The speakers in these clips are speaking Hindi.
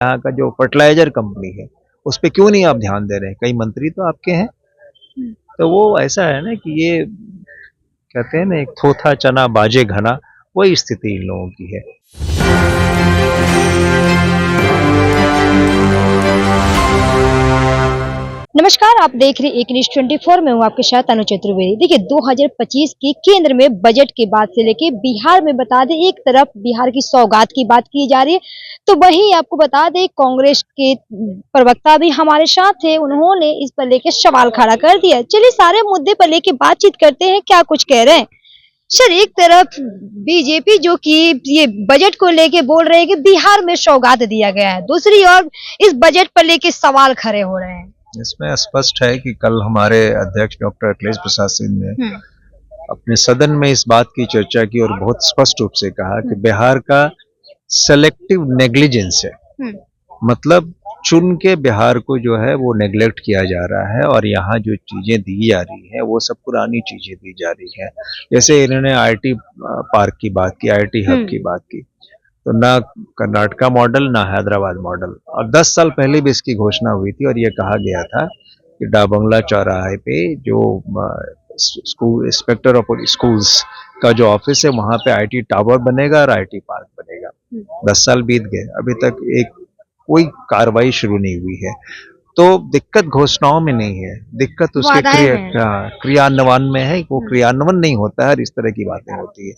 यहाँ का जो फर्टिलाइजर कंपनी है उस पे क्यों नहीं आप ध्यान दे रहे हैं? कई मंत्री तो आपके हैं। तो वो ऐसा है ना कि ये कहते हैं ना, एक थोथा चना बाजे घना, वही स्थिति इन लोगों की है। नमस्कार, आप देख रहे हैं एक न्यूज़ 24 में हूँ आपके साथ अनु चतुर्वेदी। देखिए 2025 की केंद्र में बजट के बाद से लेके बिहार में बता दें, एक तरफ बिहार की सौगात की बात की जा रही है, तो वहीं आपको बता दें कांग्रेस के प्रवक्ता भी हमारे साथ थे, उन्होंने इस पर लेके सवाल खड़ा कर दिया। चलिए सारे मुद्दे पर लेके बातचीत करते हैं, क्या कुछ कह रहे हैं। सर, एक तरफ बीजेपी जो कि ये बजट को लेके बोल रहे हैं कि बिहार में सौगात दिया गया है, दूसरी ओर इस बजट पर लेके सवाल खड़े हो रहे हैं। इसमें स्पष्ट है कि कल हमारे अध्यक्ष डॉक्टर अखिलेश प्रसाद सिंह ने अपने सदन में इस बात की चर्चा की और बहुत स्पष्ट रूप से कहा कि बिहार का सेलेक्टिव नेग्लिजेंस है। मतलब चुन के बिहार को जो है वो नेग्लेक्ट किया जा रहा है और यहाँ जो चीजें दी जा रही है वो सब पुरानी चीजें दी जा रही है। जैसे इन्होंने आईटी पार्क की बात की, आईटी हब की बात की, तो ना कर्नाटका मॉडल ना हैदराबाद मॉडल। और 10 साल पहले भी इसकी घोषणा हुई थी और ये कहा गया था कि डाबंगला चौराहे पे जो स्कूल इंस्पेक्टर ऑफ स्कूल्स का जो ऑफिस है वहां पे आईटी टावर बनेगा और आईटी पार्क बनेगा। 10 साल बीत गए, अभी तक एक कोई कार्रवाई शुरू नहीं हुई है। तो दिक्कत घोषणाओं में नहीं है, दिक्कत उसके क्रियान्वयन में है। वो क्रियान्वयन नहीं होता है, इस तरह की बातें होती है।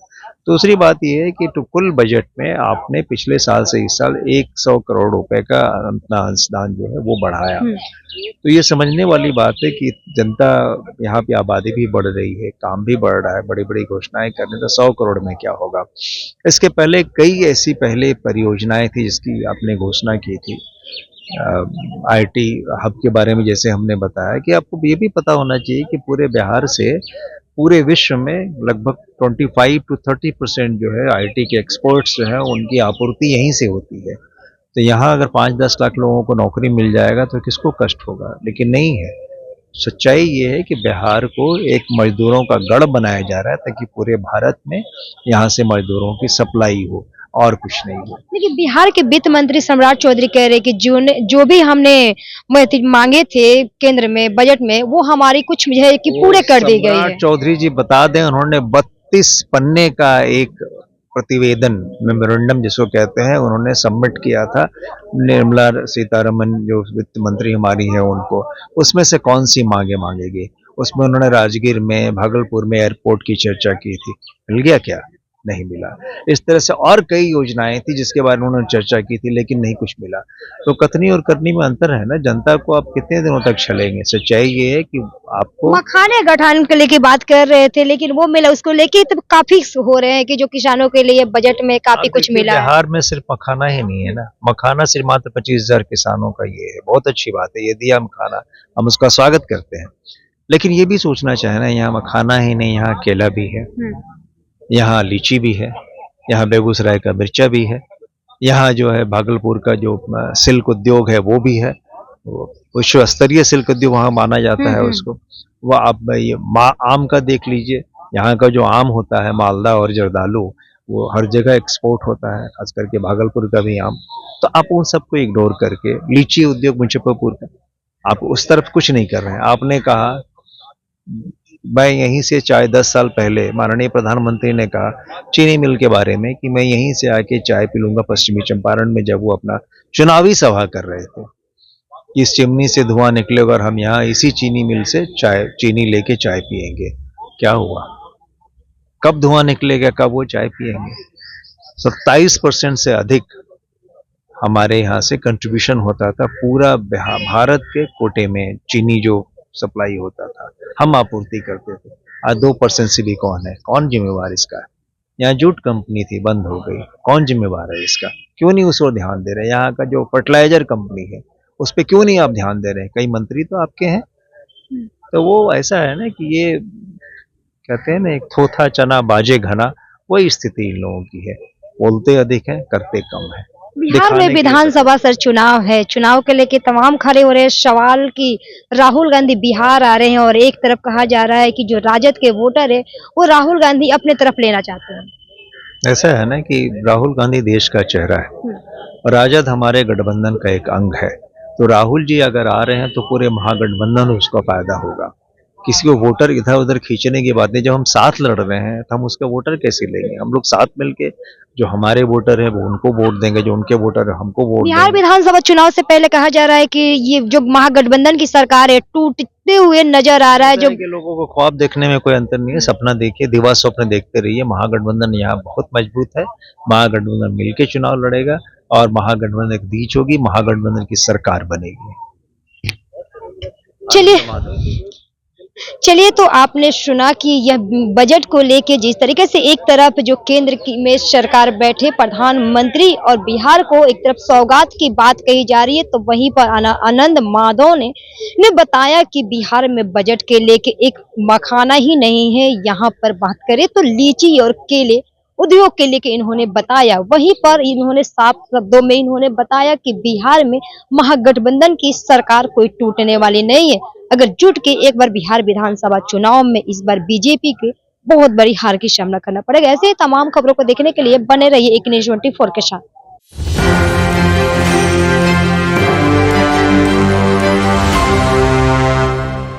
दूसरी बात यह है कि तो कुल बजट में आपने पिछले साल से इस साल 100 करोड़ रुपए का अपना अंशदान जो है वो बढ़ाया। तो ये समझने वाली बात है कि जनता, यहाँ पे आबादी भी बढ़ रही है, काम भी बढ़ रहा है, बड़ी बड़ी घोषणाएं करने, तो 100 करोड़ में क्या होगा। इसके पहले कई ऐसी पहले परियोजनाएं थी जिसकी आपने घोषणा की थी। आईटी हब के बारे में जैसे हमने बताया कि आपको ये भी पता होना चाहिए कि पूरे बिहार से पूरे विश्व में लगभग 25 to 30% जो है आईटी के एक्सपोर्ट्स जो है उनकी आपूर्ति यहीं से होती है। तो यहाँ अगर 5-10 लाख लोगों को नौकरी मिल जाएगा तो किसको कष्ट होगा, लेकिन नहीं है। सच्चाई ये है कि बिहार को एक मजदूरों का गढ़ बनाया जा रहा है ताकि पूरे भारत में यहाँ से मजदूरों की सप्लाई हो और कुछ नहीं हो। देखिए बिहार के वित्त मंत्री सम्राट चौधरी कह रहे कि जो भी हमने मांगे थे केंद्र में बजट में, वो हमारी कुछ है कि पूरे कर दी गई है। सम्राट चौधरी जी बता दें, उन्होंने 32 पन्ने का एक प्रतिवेदन, मेमोरेंडम जिसको कहते हैं, उन्होंने सबमिट किया था निर्मला सीतारमन जो वित्त मंत्री हमारी है उनको। उसमें से कौन सी मांगे मांगेगी? उसमें उन्होंने राजगीर में, भागलपुर में एयरपोर्ट की चर्चा की थी, मिल गया क्या? नहीं मिला। इस तरह से और कई योजनाएं थी जिसके बारे में उन्होंने चर्चा की थी, लेकिन नहीं कुछ मिला। तो कथनी और करनी में अंतर है ना। जनता को आप कितने दिनों तक छलेंगे? सच्चाई ये है कि आपको मखाने गठान के लेके बात कर रहे थे, लेकिन वो मिला, उसको लेके तो काफी हो रहे हैं कि जो किसानों के लिए बजट में काफी कुछ मिला है। बिहार में सिर्फ मखाना ही नहीं है ना। मखाना सिर्फ मात्र 25,000 किसानों का ये है, बहुत अच्छी बात है, ये दिया मखाना, हम उसका स्वागत करते हैं। लेकिन ये भी सोचना चाहिए ना, यहाँ मखाना ही नहीं, यहाँ केला भी है, यहाँ लीची भी है, यहाँ बेगूसराय का मिर्चा भी है, यहाँ जो है भागलपुर का जो सिल्क उद्योग है वो भी है। विश्व स्तरीय सिल्क उद्योग वहाँ माना जाता है उसको। वह आप ये आम का देख लीजिए, यहाँ का जो आम होता है मालदा और जर्दालू, वो हर जगह एक्सपोर्ट होता है, खास करके भागलपुर का भी आम। तो आप उन सबको इग्नोर करके लीची उद्योग मुजफ्फरपुर का, आप उस तरफ कुछ नहीं कर रहे हैं। आपने कहा, मैं यहीं से चाय 10 साल पहले माननीय प्रधानमंत्री ने कहा चीनी मिल के बारे में कि मैं यहीं से आके चाय पी लूंगा पश्चिमी चंपारण में, जब वो अपना चुनावी सभा कर रहे थे। इस चिमनी से धुआं निकलेगा और हम यहाँ इसी चीनी मिल से चीनी लेके चाय पियेंगे। क्या हुआ? कब धुआं निकलेगा, कब वो चाय पियेंगे? 27% से अधिक हमारे यहाँ से कंट्रीब्यूशन होता था पूरा भारत के कोटे में। चीनी जो सप्लाई होता था हम आपूर्ति करते थे। आज 2% से भी कौन है? कौन जिम्मेवार इसका? यहाँ जूट कंपनी थी, बंद हो गई, कौन जिम्मेवार है इसका? क्यों नहीं उस ओर ध्यान दे रहे? यहाँ का जो फर्टिलाइजर कंपनी है उस पर क्यों नहीं आप ध्यान दे रहे? कई मंत्री तो आपके हैं। तो वो ऐसा है ना कि ये कहते हैं ना, एक थोथा चना बाजे घना, वही स्थिति इन लोगों की है। बोलते अधिक है, करते कम है। बिहार में विधानसभा सर चुनाव है, चुनाव के लेके तमाम खड़े हो रहे हैं सवाल कि राहुल गांधी बिहार आ रहे हैं और एक तरफ कहा जा रहा है कि जो राजद के वोटर है वो राहुल गांधी अपने तरफ लेना चाहते हैं। ऐसा है ना कि राहुल गांधी देश का चेहरा है और राजद हमारे गठबंधन का एक अंग है। तो राहुल जी अगर आ रहे हैं तो पूरे महागठबंधन उसका फायदा होगा। किसी को वोटर इधर उधर खींचने की बात नहीं। जब हम साथ लड़ रहे हैं तो हम उसका वोटर कैसे लेंगे? हम लोग साथ मिलके जो हमारे वोटर है वो उनको वोट देंगे, जो उनके वोटर है हमको वोट बिहार देंगे। विधानसभा चुनाव से पहले कहा जा रहा है कि ये जो महागठबंधन की सरकार है टूटते हुए नजर आ रहा है। होता जो है कि लोगों को ख्वाब देखने में कोई अंतर नहीं है। सपना देखिए, दिवा स्वप्न देखते रहिए। महागठबंधन यहाँ बहुत मजबूत है। महागठबंधन मिलके चुनाव लड़ेगा और महागठबंधन एक बीच होगी, महागठबंधन की सरकार बनेगी। चलिए चलिए, तो आपने सुना कि यह बजट को लेके जिस तरीके से एक तरफ जो केंद्र की में सरकार बैठे प्रधानमंत्री और बिहार को एक तरफ सौगात की बात कही जा रही है, तो वहीं पर आनंद माधव ने बताया कि बिहार में बजट के लेके एक मखाना ही नहीं है। यहाँ पर बात करें तो लीची और केले उद्योग के लेके इन्होंने बताया। वहीं पर इन्होंने साफ शब्दों में इन्होंने बताया कि बिहार में महागठबंधन की सरकार कोई टूटने वाली नहीं है। अगर जुट के एक बार बिहार विधानसभा चुनाव में इस बार बीजेपी के बहुत बड़ी हार की सामना करना पड़ेगा। ऐसे ही तमाम खबरों को देखने के लिए बने रहिए एक न्यूज़ 24 के साथ।